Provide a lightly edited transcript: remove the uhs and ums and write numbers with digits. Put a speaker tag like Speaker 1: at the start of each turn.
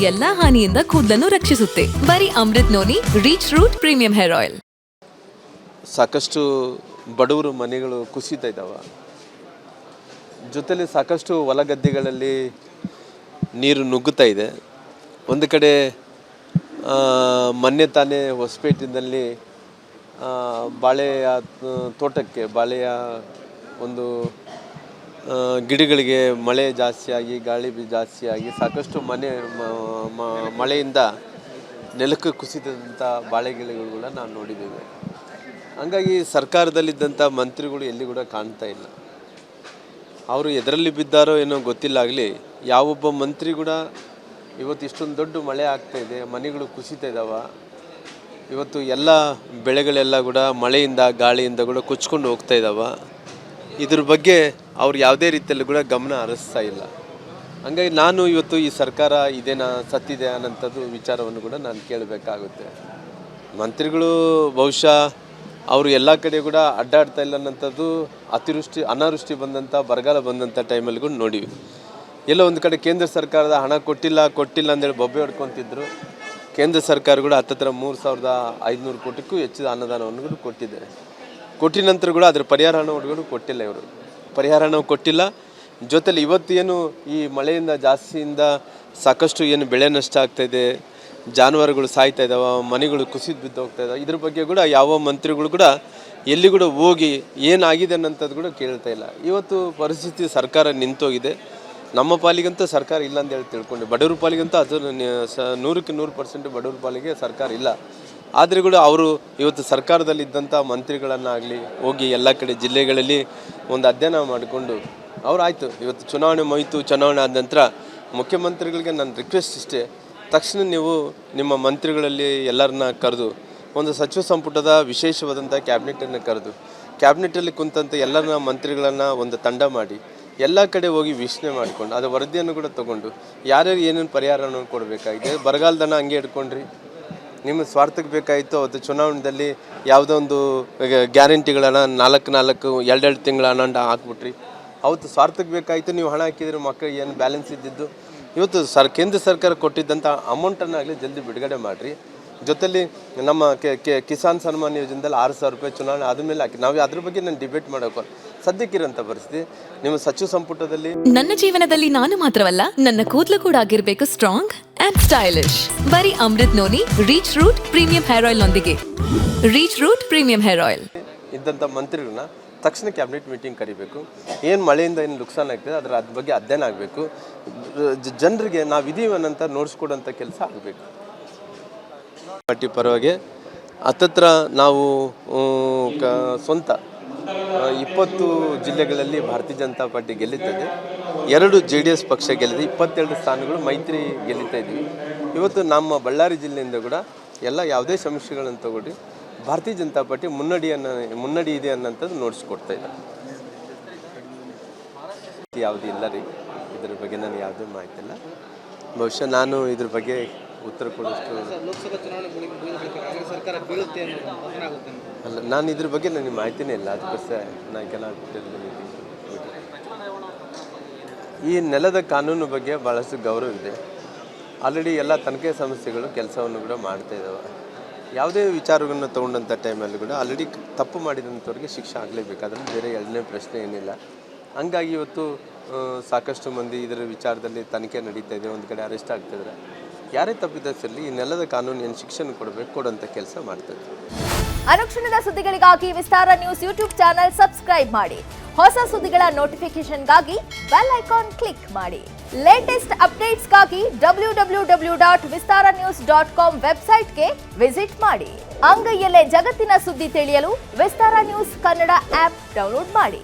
Speaker 1: ಎಲ್ಲಾ ಹಾನಿಯಿಂದ ಕೂದಲನ್ನು ರಕ್ಷಿಸುತ್ತೆ. ಬರೀ Amrit noni reach root premium hair oil.
Speaker 2: ಸಾಕಷ್ಟು ಬಡವರು ಮನೆಗಳು ಕುಸಿತಾ ಇದ್ದಾವ. ಜೊತೆಲಿ ಸಾಕಷ್ಟು ಹೊಲಗದ್ದೆಗಳಲ್ಲಿ ನೀರು ನುಗ್ಗುತ್ತಾ ಇದೆ. ಒಂದು ಕಡೆ ಮೊನ್ನೆ ತಾನೇ ಹೊಸಪೇಟೆಯಲ್ಲಿ ಬಾಳೆಯ ತೋಟಕ್ಕೆ ಬಾಳೆಯ ಒಂದು ಗಿಡಗಳಿಗೆ ಮಳೆ ಜಾಸ್ತಿಯಾಗಿ ಗಾಳಿ ಜಾಸ್ತಿಯಾಗಿ ಸಾಕಷ್ಟು ಮಳೆಯಿಂದ ನೆಲಕ್ಕೆ ಕುಸಿದಂಥ ಬಾಳೆ ಗಿಡಗಳು ಕೂಡ ನಾವು ನೋಡಿದ್ದೇವೆ. ಹಂಗಾಗಿ ಸರ್ಕಾರದಲ್ಲಿದ್ದಂಥ ಮಂತ್ರಿಗಳು ಎಲ್ಲಿ ಕೂಡ ಕಾಣ್ತಾ ಇಲ್ಲ. ಅವರು ಎದರಲ್ಲಿ ಬಿದ್ದಾರೋ ಏನೋ ಗೊತ್ತಿಲ್ಲ. ಆಗಲಿ ಯಾವೊಬ್ಬ ಮಂತ್ರಿ ಕೂಡ ಇವತ್ತು ಇಷ್ಟೊಂದು ದೊಡ್ಡ ಮಳೆ ಆಗ್ತಾಯಿದೆ, ಮನೆಗಳು ಕುಸಿತಾ ಇದ್ದಾವ. ಇವತ್ತು ಎಲ್ಲ ಬೆಳೆಗಳೆಲ್ಲ ಕೂಡ ಮಳೆಯಿಂದ ಗಾಳಿಯಿಂದ ಕೂಡ ಕೊಚ್ಕೊಂಡು ಹೋಗ್ತಾ ಇದ್ದಾವ. ಇದ್ರ ಬಗ್ಗೆ ಅವ್ರು ಯಾವುದೇ ರೀತಿಯಲ್ಲಿ ಕೂಡ ಗಮನ ಹರಿಸ್ತಾ ಇಲ್ಲ. ಹಂಗಾಗಿ ನಾನು ಇವತ್ತು ಈ ಸರ್ಕಾರ ಇದೇನಾ ಸತ್ತಿದೆ ಅನ್ನೋಂಥದ್ದು ವಿಚಾರವನ್ನು ಕೂಡ ನಾನು ಕೇಳಬೇಕಾಗುತ್ತೆ. ಮಂತ್ರಿಗಳು ಬಹುಶಃ ಅವರು ಎಲ್ಲ ಕಡೆ ಕೂಡ ಅಡ್ಡಾಡ್ತಾ ಇಲ್ಲ ಅನ್ನೋಂಥದ್ದು ಅನಾವೃಷ್ಟಿ ಬಂದಂಥ ಬರಗಾಲ ಬಂದಂಥ ಟೈಮಲ್ಲಿ ಕೂಡ ನೋಡಿವಿ. ಎಲ್ಲೋ ಒಂದು ಕಡೆ ಕೇಂದ್ರ ಸರ್ಕಾರದ ಹಣ ಕೊಟ್ಟಿಲ್ಲ ಅಂದೇಳಿ ಬೊಬ್ಬೆ ಹೊಡ್ಕೊತಿದ್ರು. ಕೇಂದ್ರ ಸರ್ಕಾರ ಕೂಡ ಹತ್ತತ್ರ 3,500 ಕೋಟಿಗೂ ಹೆಚ್ಚಿದ ಅನುದಾನವನ್ನು ಕೂಡ ಕೊಟ್ಟಿದ್ದಾರೆ. ಕೊಟ್ಟಿದ ನಂತರ ಕೂಡ ಅದರ ಪರಿಹಾರ ಹಣವನ್ನು ಕೊಟ್ಟಿಲ್ಲ. ಇವರು ಪರಿಹಾರ ಹಣ ಕೊಟ್ಟಿಲ್ಲ. ಜೊತೆಲಿ ಇವತ್ತೇನು ಈ ಮಳೆಯಿಂದ ಜಾಸ್ತಿಯಿಂದ ಸಾಕಷ್ಟು ಏನು ಬೆಳೆ ನಷ್ಟ ಆಗ್ತಾಯಿದೆ, ಜಾನುವಾರುಗಳು ಸಾಯ್ತಾ ಇದ್ದಾವೆ, ಮನೆಗಳು ಕುಸಿದು ಬಿದ್ದು ಹೋಗ್ತಾ ಇದ್ದಾವೆ. ಇದ್ರ ಬಗ್ಗೆ ಕೂಡ ಯಾವ ಮಂತ್ರಿಗಳು ಕೂಡ ಎಲ್ಲಿ ಕೂಡ ಹೋಗಿ ಏನಾಗಿದೆ ಅನ್ನೋಂಥದ್ದು ಕೂಡ ಕೇಳ್ತಾ ಇಲ್ಲ. ಇವತ್ತು ಪರಿಸ್ಥಿತಿ ಸರ್ಕಾರ ನಿಂತೋಗಿದೆ. ನಮ್ಮ ಪಾಲಿಗಂತೂ ಸರ್ಕಾರ ಇಲ್ಲ ಅಂತ ಹೇಳಿ ತಿಳ್ಕೊಂಡು, ಬಡವ್ರ ಪಾಲಿಗಂತೂ ಅದು 100% ಬಡವ್ರ ಪಾಲಿಗೆ ಸರ್ಕಾರ ಇಲ್ಲ. ಆದರೆ ಕೂಡ ಅವರು ಇವತ್ತು ಸರ್ಕಾರದಲ್ಲಿದ್ದಂಥ ಮಂತ್ರಿಗಳನ್ನಾಗಲಿ ಹೋಗಿ ಎಲ್ಲ ಕಡೆ ಜಿಲ್ಲೆಗಳಲ್ಲಿ ಒಂದು ಅಧ್ಯಯನ ಮಾಡಿಕೊಂಡು ಅವ್ರು ಆಯಿತು ಇವತ್ತು ಚುನಾವಣೆ ಮುಗಿತು, ಚುನಾವಣೆ ಆದ ನಂತರ ಮುಖ್ಯಮಂತ್ರಿಗಳಿಗೆ ನನ್ನ ರಿಕ್ವೆಸ್ಟ್ ಇಷ್ಟೇ, ತಕ್ಷಣ ನೀವು ನಿಮ್ಮ ಮಂತ್ರಿಗಳಲ್ಲಿ ಎಲ್ಲರನ್ನ ಕರೆದು ಒಂದು ಸಚಿವ ಸಂಪುಟದ ವಿಶೇಷವಾದಂಥ ಕ್ಯಾಬಿನೆಟನ್ನು ಕರೆದು ಕ್ಯಾಬಿನೆಟಲ್ಲಿ ಕುಂತಂಥ ಎಲ್ಲರನ್ನ ಮಂತ್ರಿಗಳನ್ನು ಒಂದು ತಂಡ ಮಾಡಿ ಎಲ್ಲ ಕಡೆ ಹೋಗಿ ವೀಕ್ಷಣೆ ಮಾಡಿಕೊಂಡು ಅದು ವರದಿಯನ್ನು ಕೂಡ ತೊಗೊಂಡು ಯಾರ್ಯಾರು ಏನೇನು ಪರಿಹಾರವನ್ನು ಕೊಡಬೇಕಾಗಿದೆ. ಬರಗಾಲದನ್ನ ಹಂಗೆ ಇಟ್ಕೊಂಡ್ರಿ, ನಿಮ್ಮ ಸ್ವಾರ್ಥಕ್ಕೆ ಬೇಕಾಯಿತು. ಅವತ್ತು ಚುನಾವಣೆಯಲ್ಲಿ ಯಾವುದೋ ಒಂದು ಗ್ಯಾರಂಟಿಗಳನ್ನು 4 ತಿಂಗಳ ಹಣ ಹಾಕ್ಬಿಟ್ರಿ. ಅವತ್ತು ಸ್ವಾರ್ಥಕ್ಕೆ ಬೇಕಾಯಿತು, ನೀವು ಹಣ ಹಾಕಿದ್ರೆ ಮಕ್ಕಳಿಗೆ ಏನು ಬ್ಯಾಲೆನ್ಸ್ ಇದ್ದಿದ್ದು. ಇವತ್ತು ಕೇಂದ್ರ ಸರ್ಕಾರ ಕೊಟ್ಟಿದ್ದಂಥ ಅಮೌಂಟನ್ನಾಗಲಿ ಜಲ್ದಿ ಬಿಡುಗಡೆ ಮಾಡಿರಿ. ಜೊತೆಲಿ ನಮ್ಮ ಕಿಸಾನ್ ಸನ್ಮಾನ್ ಯೋಜನೆಯಲ್ಲಿ 6,000 ರೂಪಾಯಿ ಚುನಾವಣೆ ಆದಮೇಲೆ ಹಾಕಿ ನಾವು ಅದ್ರ ಬಗ್ಗೆ ನಾನು ಡಿಬೇಟ್ ಮಾಡೋಕೆ ಸದ್ಯಕ್ಕಿರೋಂಥ ಪರಿಸ್ಥಿತಿ ನಿಮ್ಮ ಸಚಿವ ಸಂಪುಟದಲ್ಲಿ.
Speaker 1: ನನ್ನ ಜೀವನದಲ್ಲಿ ನಾನು ಮಾತ್ರವಲ್ಲ, ನನ್ನ ಕೂದಲು ಕೂಡ ಆಗಿರ್ಬೇಕು ಸ್ಟ್ರಾಂಗ್ ಅಂಡ್ ಸ್ಟೈಲಿಶ್. ಬರೀ Amrit noni reach root premium hair oil ನೊಂದಿಗೆ. Rich root premium hair oil
Speaker 2: ಇದ್ದಂಥ ಮಂತ್ರಿಗಳನ್ನ ತಕ್ಷಣ ಕ್ಯಾಬಿನೆಟ್ ಮೀಟಿಂಗ್ ಕರಿಬೇಕು. ಏನು ಮಳೆಯಿಂದ ಏನು ನುಕ್ಸಾನ್ ಆಗ್ತದೆ ಅದ್ರ ಬಗ್ಗೆ ಅಧ್ಯಯನ ಆಗಬೇಕು. ಜನರಿಗೆ ನಾವಿದೀವಿ ಅನ್ನೋಂಥ ನೋಡಿಸ್ಕೊಡೋಂಥ ಕೆಲಸ ಆಗಬೇಕು. ಪಾರ್ಟಿ ಪರವಾಗಿ ಹತ್ತತ್ರ ನಾವು ಸ್ವಂತ 20 ಜಿಲ್ಲೆಗಳಲ್ಲಿ ಭಾರತೀಯ ಜನತಾ ಪಾರ್ಟಿ ಗೆಲ್ಲುತ್ತದೆ. 2 JDS ಪಕ್ಷ ಗೆಲ್ಲಿದೆ. 22 ಸ್ಥಾನಗಳು ಮೈತ್ರಿ ಗೆಲ್ಲುತ್ತಾ ಇದ್ವಿ. ಇವತ್ತು ನಮ್ಮ ಬಳ್ಳಾರಿ ಜಿಲ್ಲೆಯಿಂದ ಕೂಡ ಎಲ್ಲ ಯಾವುದೇ ಸಮಸ್ಯೆಗಳನ್ನು ತಗೊಂಡು ಭಾರತೀಯ ಜನತಾ ಪಾರ್ಟಿ ಮುನ್ನಡಿ ಇದೆ ಅನ್ನೋಂಥದ್ದು ನೋಡಿಸ್ಕೊಡ್ತಾ ಇದೆ. ಯಾವುದೂ ಇಲ್ಲ ರೀ, ಇದ್ರ ಬಗ್ಗೆ ನನಗೆ ಯಾವುದೂ ಮಾಹಿತಿ ಇಲ್ಲ. ಬಹುಶಃ ನಾನು ಇದ್ರ ಬಗ್ಗೆ ಉತ್ತರ ಕೊಡೋಷ್ಟು ಅಲ್ಲ, ನಾನು ಇದ್ರ ಬಗ್ಗೆ ನನಗೆ ಮಾಹಿತಿನೇ ಇಲ್ಲ. ಅದಕ್ಕೋಸ್ಕರ ನಾನು ಈ ನೆಲದ ಕಾನೂನು ಬಗ್ಗೆ ಭಾಳಷ್ಟು ಗೌರವ ಇದೆ. ಆಲ್ರೆಡಿ ಎಲ್ಲ ತನಿಖೆ ಸಂಸ್ಥೆಗಳು ಕೆಲಸವನ್ನು ಕೂಡ ಮಾಡ್ತಾ ಇದ್ದಾವೆ. ಯಾವುದೇ ವಿಚಾರವನ್ನು ತೊಗೊಂಡಂಥ ಟೈಮಲ್ಲಿ ಕೂಡ ಆಲ್ರೆಡಿ ತಪ್ಪು ಮಾಡಿದಂಥವ್ರಿಗೆ ಶಿಕ್ಷೆ ಆಗಲೇಬೇಕು. ಅದರಲ್ಲಿ ಬೇರೆ ಎರಡನೇ ಪ್ರಶ್ನೆ ಏನಿಲ್ಲ. ಹಂಗಾಗಿ ಇವತ್ತು ಸಾಕಷ್ಟು ಮಂದಿ ಇದರ ವಿಚಾರದಲ್ಲಿ ತನಿಖೆ ನಡೀತಾ ಇದೆ. ಒಂದು ಕಡೆ ಅರೆಸ್ಟ್ ಆಗ್ತಿದ್ದಾರೆ. ಯಾರೇ ತಪ್ಪಿದಲ್ಲಿ ಈ ನೆಲದ ಕಾನೂನು ಏನು ಶಿಕ್ಷಣ ಕೊಡುವಂಥ ಕೆಲಸ ಮಾಡ್ತದೆ.
Speaker 3: ಅನುಕ್ಷಣದ ಸುದ್ದಿಗಳಿಗಾಗಿ ವಿಸ್ತಾರ ನ್ಯೂಸ್ ಯೂಟ್ಯೂಬ್ ಚಾನೆಲ್ ಸಬ್ಸ್ಕ್ರೈಬ್ ಮಾಡಿ. ಹೊಸ ಸುದ್ದಿಗಳ ನೋಟಿಫಿಕೇಶನ್ಗಾಗಿ ಬೆಲ್ ಐಕಾನ್ ಕ್ಲಿಕ್ ಮಾಡಿ. ಲೇಟೆಸ್ಟ್ ಅಪ್ಡೇಟ್ಸ್ಗಾಗಿ www.vistaranews.com ವೆಬ್ಸೈಟ್ಗೆ ವಿಸಿಟ್ ಮಾಡಿ. ಅಂಗೈಯಲ್ಲೇ ಜಗತ್ತಿನ ಸುದ್ದಿ ತಿಳಿಯಲು ವಿಸ್ತಾರ ನ್ಯೂಸ್ ಕನ್ನಡ ಆಪ್ ಡೌನ್ಲೋಡ್ ಮಾಡಿ.